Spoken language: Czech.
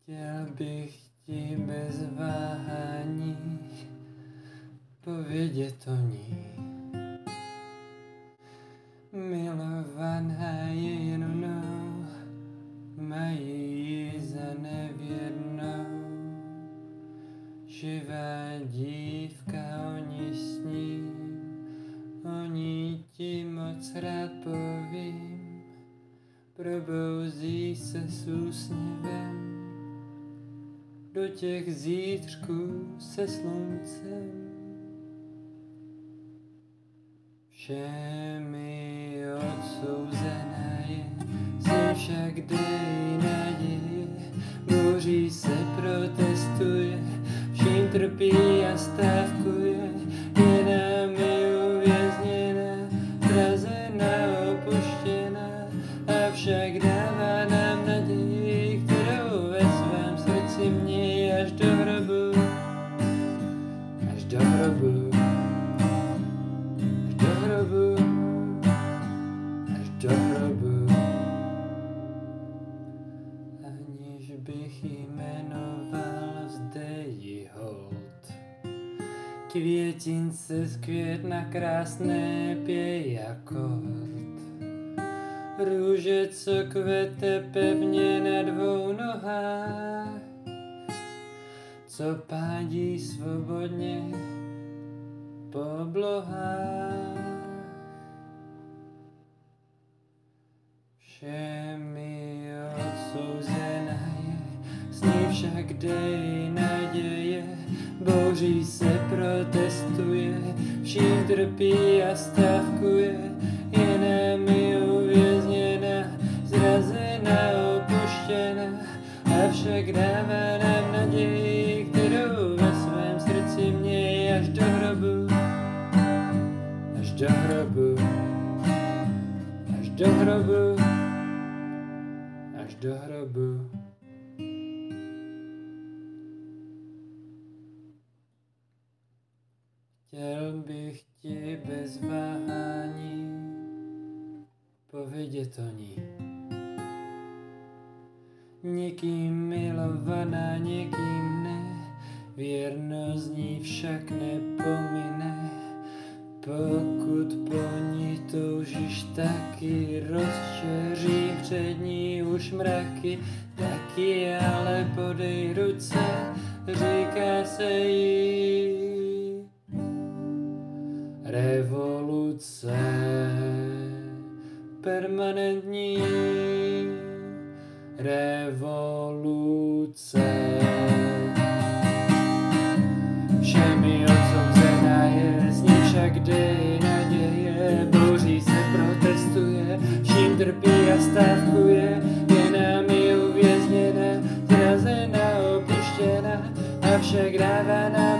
Chtěl bych ti bez váhání povědět o ní. Milovaná je jen mnou, mají ji za nevěrnou. Živá dívka, o ní sním, o ní ti moc rád povím. Probouzí se s úsměvem do těch zítřků se sluncem. Všemi odsouzená je, s ní však dej naděje. Bouří se, protestuje, vším trpí a stávkuje. Je námi uvězněná, zrazená, opuštěná, avšak dává nám naději, kterou ve svém srdci mějí až do hrobu. Až do hrobu. Až do hrobu. Až do hrobu. Aniž bych jmenoval, zde jí hold. Květince z května krásné pěj akord. Růže, co kvete pevně na dvou nohách, co pádí svobodně po oblohách. Všemi odsouzená je, s ní však dej naděje. Bouří se, protestuje, vším trpí a stávkuje. Je námi uvězněná, zrazená, opuštěná, avšak dává nám naději, kterou ve svém srdci mějí až do hrobu. Až do hrobu. Až do hrobu. Až do hrobu. Chtěl bych ti bez váhání povědět o ní. Někým milovaná, někým ne, věrnost z ní však nepomine. Pokud po ní toužíš, taky rozčeří před ní už mraky, taky ale podej ruce, říká se jí revoluce permanentní. Revoluce. Všemi odsouzená je, s ní však dej naděje. Bouří se, protestuje, vším trpí a stávkuje. Je námi uvězněná, zrazená, opuštěná, avšak dává nám